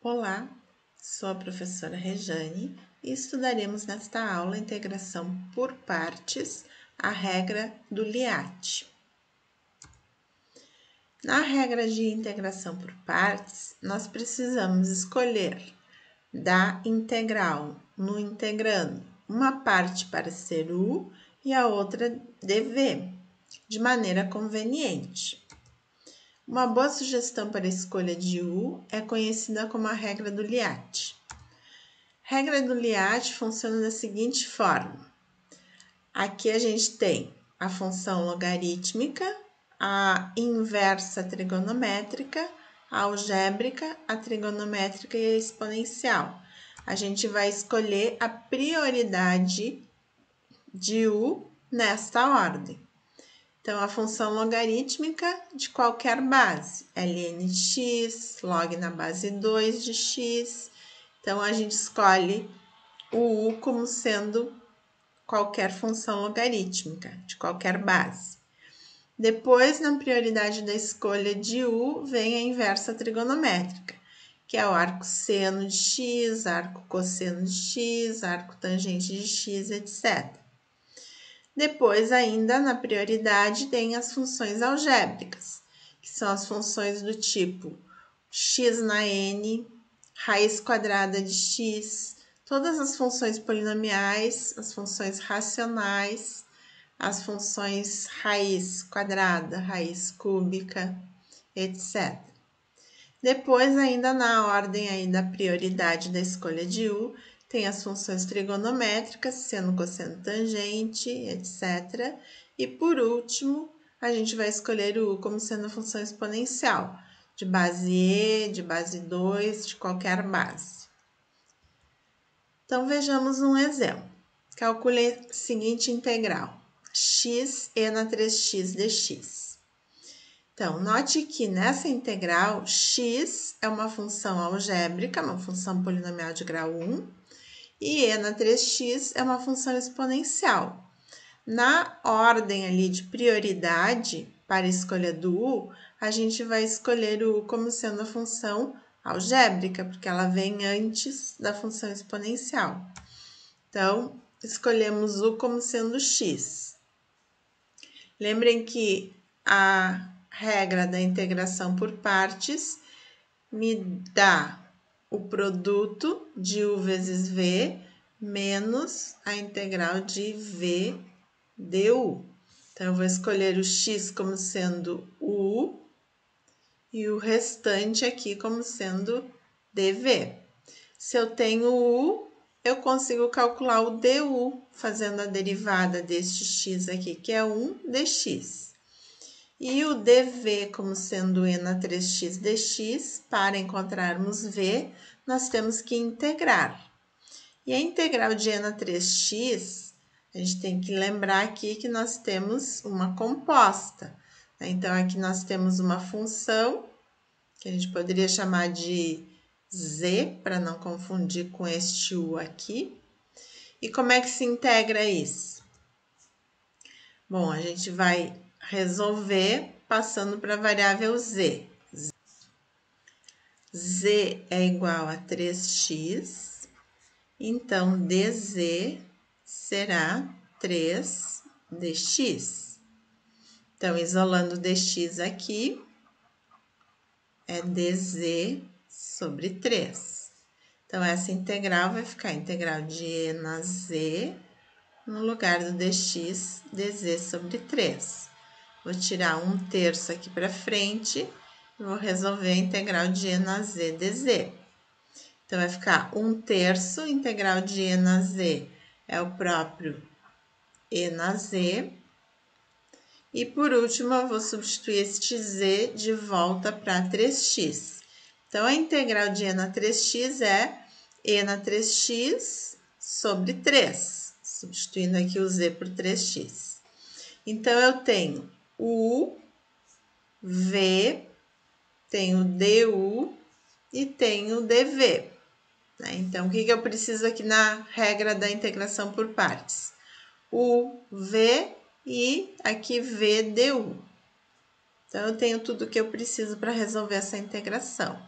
Olá, sou a professora Rejane e estudaremos nesta aula a integração por partes, a regra do LIAT. Na regra de integração por partes, nós precisamos escolher da integral no integrando uma parte para ser u e a outra dv, de maneira conveniente. Uma boa sugestão para a escolha de u é conhecida como a regra do LIAT. A regra do LIAT funciona da seguinte forma. Aqui a gente tem a função logarítmica, a inversa trigonométrica, a algébrica, a trigonométrica e a exponencial. A gente vai escolher a prioridade de u nesta ordem. Então, a função logarítmica de qualquer base, ln de x, log na base 2 de x. Então, a gente escolhe o u como sendo qualquer função logarítmica, de qualquer base. Depois, na prioridade da escolha de u, vem a inversa trigonométrica, que é o arco seno de x, arco cosseno de x, arco tangente de x, etc. Depois, ainda na prioridade, tem as funções algébricas, que são as funções do tipo x na n, raiz quadrada de x, todas as funções polinomiais, as funções racionais, as funções raiz quadrada, raiz cúbica, etc. Depois, ainda na ordem aí da prioridade da escolha de u, tem as funções trigonométricas, seno, cosseno, tangente, etc. E por último, a gente vai escolher o u como sendo a função exponencial, de base e, de base 2, de qualquer base. Então, vejamos um exemplo. Calcule a seguinte integral, x e na 3x dx. Então, note que nessa integral, x é uma função algébrica, uma função polinomial de grau 1, e e na 3x é uma função exponencial. Na ordem ali de prioridade para a escolha do u, a gente vai escolher o u como sendo a função algébrica, porque ela vem antes da função exponencial. Então, escolhemos u como sendo x. Lembrem que a regra da integração por partes me dá o produto de u vezes v menos a integral de v du. Então, eu vou escolher o x como sendo u e o restante aqui como sendo dv. Se eu tenho u, eu consigo calcular o du fazendo a derivada deste x aqui, que é 1 dx. E o dv como sendo e na 3x dx, para encontrarmos v, nós temos que integrar. E a integral de e na 3x, a gente tem que lembrar aqui que nós temos uma composta. Então, aqui nós temos uma função, que a gente poderia chamar de z, para não confundir com este u aqui. E como é que se integra isso? Bom, a gente vai resolver passando para a variável z. Z é igual a 3x, então dz será 3 dx. Então, isolando dx aqui, é dz sobre 3. Então, essa integral vai ficar a integral de e na z, no lugar do dx, dz sobre 3. Vou tirar 1/3 aqui para frente e vou resolver a integral de e na z dz. Então, vai ficar 1/3, integral de e na z é o próprio e na z. E por último, eu vou substituir este z de volta para 3x. Então, a integral de e na 3x é e na 3x sobre 3, substituindo aqui o z por 3x. Então, eu tenho u, v, tenho du e tenho dv. Então, o que eu preciso aqui na regra da integração por partes? U, v e aqui v du. Então, eu tenho tudo que eu preciso para resolver essa integração.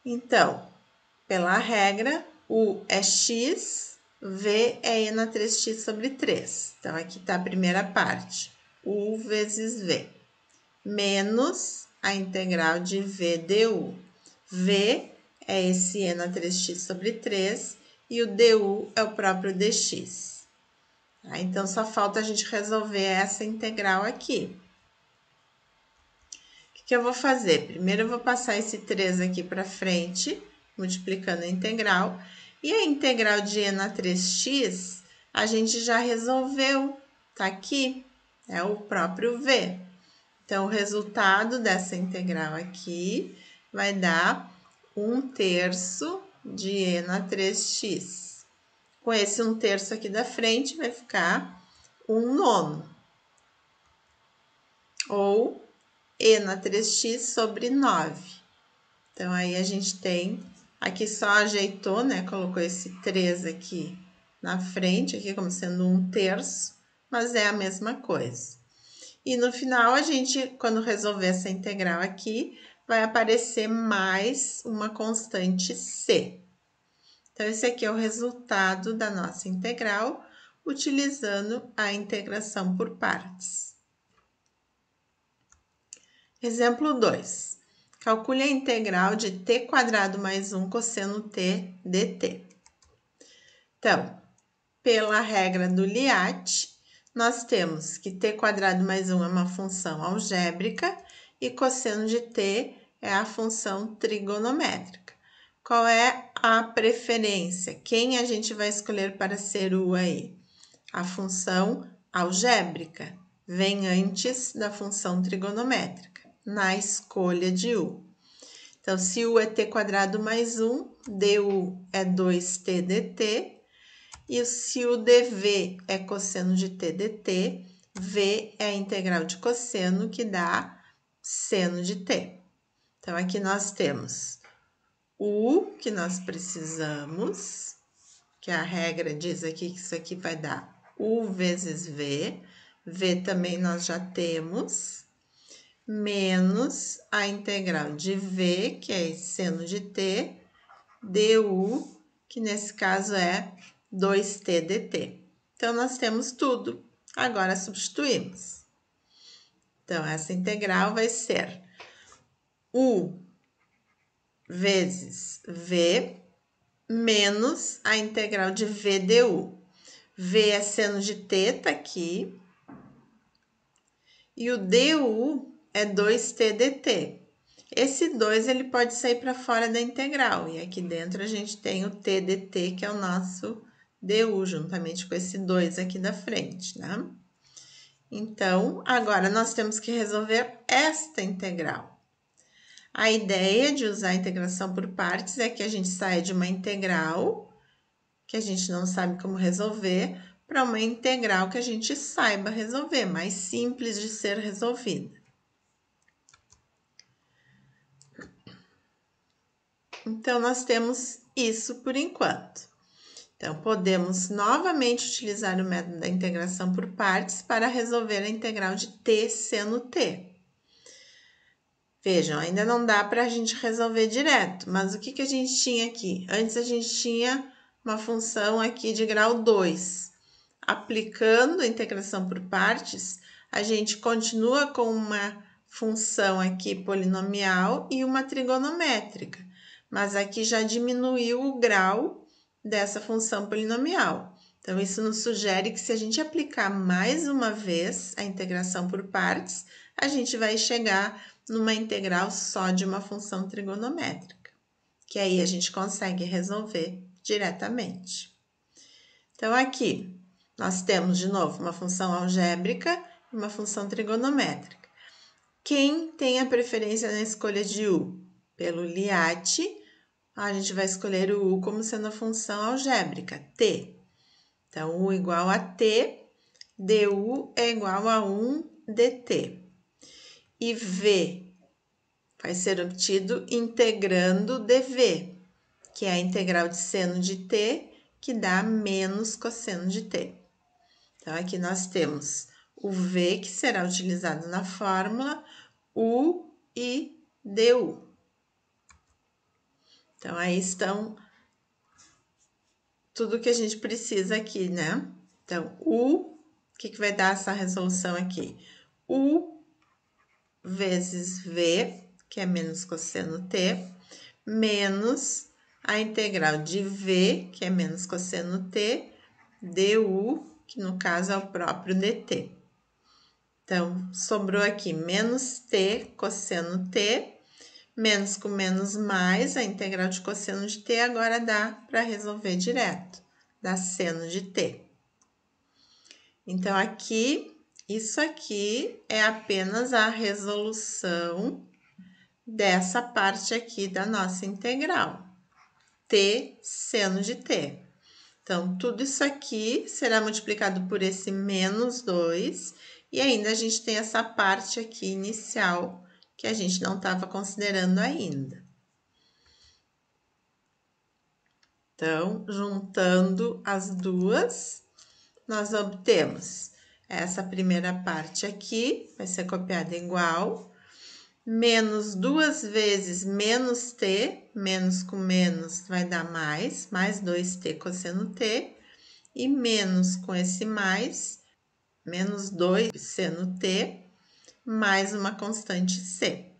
Então, pela regra, U é x, V é e na 3x sobre 3. Então, aqui está a primeira parte, U vezes V, menos a integral de V du. V é esse e na 3x sobre 3 e o du é o próprio dx. Tá? Então, só falta a gente resolver essa integral aqui. O que eu vou fazer? Primeiro eu vou passar esse 3 aqui para frente, multiplicando a integral. E a integral de e na 3x, a gente já resolveu, tá aqui, é o próprio v. Então, o resultado dessa integral aqui vai dar 1/3 de e na 3x. Com esse 1/3 aqui da frente, vai ficar 1/9. Ou e na 3x sobre 9. Então, aí a gente tem, aqui só ajeitou, né? Colocou esse 3 aqui na frente, aqui como sendo 1/3, mas é a mesma coisa. E no final, a gente, quando resolver essa integral aqui, vai aparecer mais uma constante c. Então, esse aqui é o resultado da nossa integral, utilizando a integração por partes. Exemplo 2. Calcule a integral de t² mais 1 cosseno t dt. Então, pela regra do Liat, nós temos que t² mais 1 é uma função algébrica e cosseno de t é a função trigonométrica. Qual é a preferência? Quem a gente vai escolher para ser u aí? A função algébrica vem antes da função trigonométrica, na escolha de u. Então, se u é t² mais 1, du é 2t dt, e se o dv é cosseno de t dt, v é a integral de cosseno, que dá seno de t. Então, aqui nós temos u, que nós precisamos, que a regra diz aqui que isso aqui vai dar u vezes v, v também nós já temos, menos a integral de v, que é seno de t, du, que nesse caso é 2t dt. Então, nós temos tudo. Agora, substituímos. Então, essa integral vai ser u vezes v menos a integral de v du. V é seno de t, tá aqui. E o du é 2t dt. Esse 2 ele pode sair para fora da integral. E aqui dentro a gente tem o t dt, que é o nosso du, juntamente com esse 2 aqui da frente, né? Então, agora nós temos que resolver esta integral. A ideia de usar a integração por partes é que a gente saia de uma integral, que a gente não sabe como resolver, para uma integral que a gente saiba resolver, mais simples de ser resolvida. Então, nós temos isso por enquanto. Então, podemos novamente utilizar o método da integração por partes para resolver a integral de t seno t. Vejam, ainda não dá para a gente resolver direto, mas o que a gente tinha aqui? Antes a gente tinha uma função aqui de grau 2. Aplicando a integração por partes, a gente continua com uma função aqui polinomial e uma trigonométrica, mas aqui já diminuiu o grau dessa função polinomial. Então, isso nos sugere que se a gente aplicar mais uma vez a integração por partes, a gente vai chegar numa integral só de uma função trigonométrica, que aí a gente consegue resolver diretamente. Então, aqui nós temos, de novo, uma função algébrica e uma função trigonométrica. Quem tem a preferência na escolha de u? Pelo Liat, a gente vai escolher o u como sendo a função algébrica, t. Então, u igual a t, du é igual a 1 dt. E v vai ser obtido integrando dv, que é a integral de seno de t, que dá menos cosseno de t. Então, aqui nós temos o v, que será utilizado na fórmula, u e du. Então, aí estão tudo que a gente precisa aqui, né? Então, o que vai dar essa resolução aqui? U vezes V, que é menos cosseno T, menos a integral de V, que é menos cosseno T, du, que no caso é o próprio dt. Então, sobrou aqui menos T cosseno T, menos com menos mais, a integral de cosseno de T agora dá para resolver direto, dá seno de T. Então, aqui, isso aqui é apenas a resolução dessa parte aqui da nossa integral, T seno de T. Então, tudo isso aqui será multiplicado por esse menos 2, e ainda a gente tem essa parte aqui inicial, que a gente não estava considerando ainda. Então, juntando as duas, nós obtemos essa primeira parte aqui, vai ser copiada igual, menos 2 vezes menos t, menos com menos vai dar mais 2t cosseno t, e menos com esse mais, menos 2 seno t, mais uma constante c.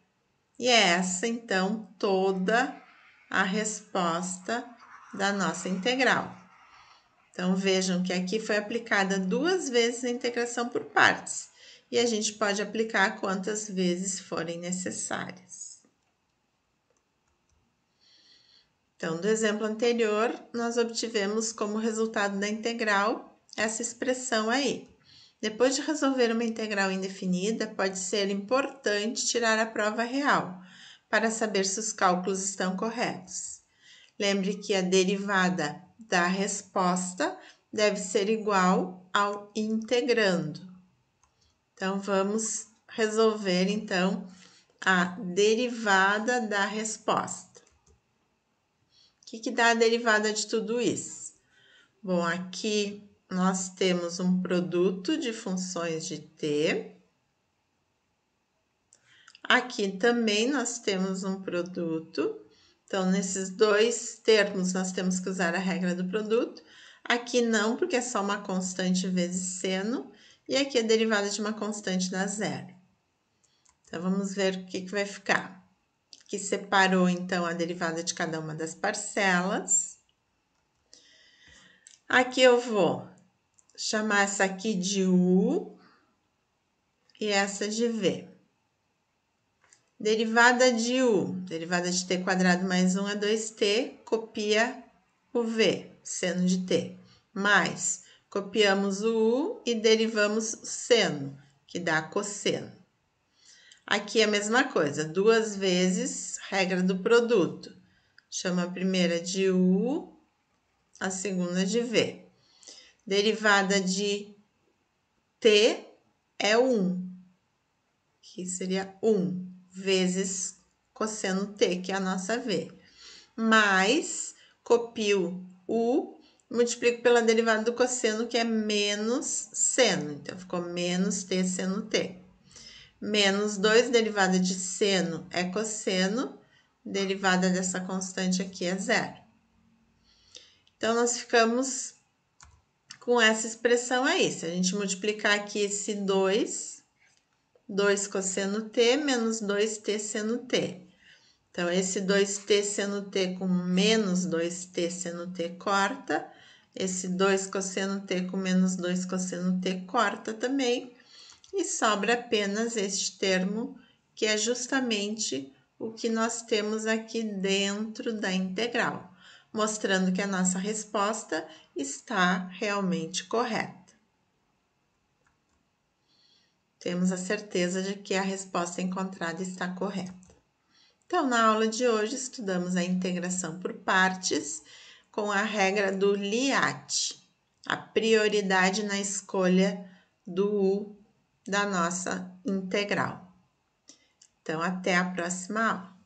E é essa, então, toda a resposta da nossa integral. Então, vejam que aqui foi aplicada 2 vezes a integração por partes, e a gente pode aplicar quantas vezes forem necessárias. Então, do exemplo anterior, nós obtivemos como resultado da integral essa expressão aí. Depois de resolver uma integral indefinida, pode ser importante tirar a prova real, para saber se os cálculos estão corretos. Lembre que a derivada da resposta deve ser igual ao integrando. Então, vamos resolver, então, a derivada da resposta. O que dá a derivada de tudo isso? Bom, aqui nós temos um produto de funções de t. Aqui também nós temos um produto. Então, nesses dois termos, nós temos que usar a regra do produto. Aqui não, porque é só uma constante vezes seno. E aqui a derivada de uma constante dá zero. Então, vamos ver o que vai ficar. Aqui separou, então, a derivada de cada uma das parcelas. Aqui eu vou chamar essa aqui de U e essa de V. Derivada de U, derivada de t quadrado mais 1 é 2t, copia o V, seno de t. Mais, copiamos o U e derivamos o seno, que dá cosseno. Aqui é a mesma coisa, 2 vezes regra do produto. Chama a primeira de U, a segunda de V. Derivada de t é 1, que seria 1 vezes cosseno t, que é a nossa v. Mais, copio u, multiplico pela derivada do cosseno, que é menos seno. Então, ficou menos t seno t. Menos 2, derivada de seno é cosseno, derivada dessa constante aqui é zero. Então, nós ficamos com essa expressão aí. Se a gente multiplicar aqui esse 2 cosseno t menos 2t seno t. Então, esse 2t seno t com menos 2t seno t corta. Esse 2 cosseno t com menos 2 cosseno t corta também. E sobra apenas este termo, que é justamente o que nós temos aqui dentro da integral, mostrando que a nossa resposta está realmente correta. Temos a certeza de que a resposta encontrada está correta. Então, na aula de hoje, estudamos a integração por partes com a regra do LIAT, a prioridade na escolha do U da nossa integral. Então, até a próxima aula.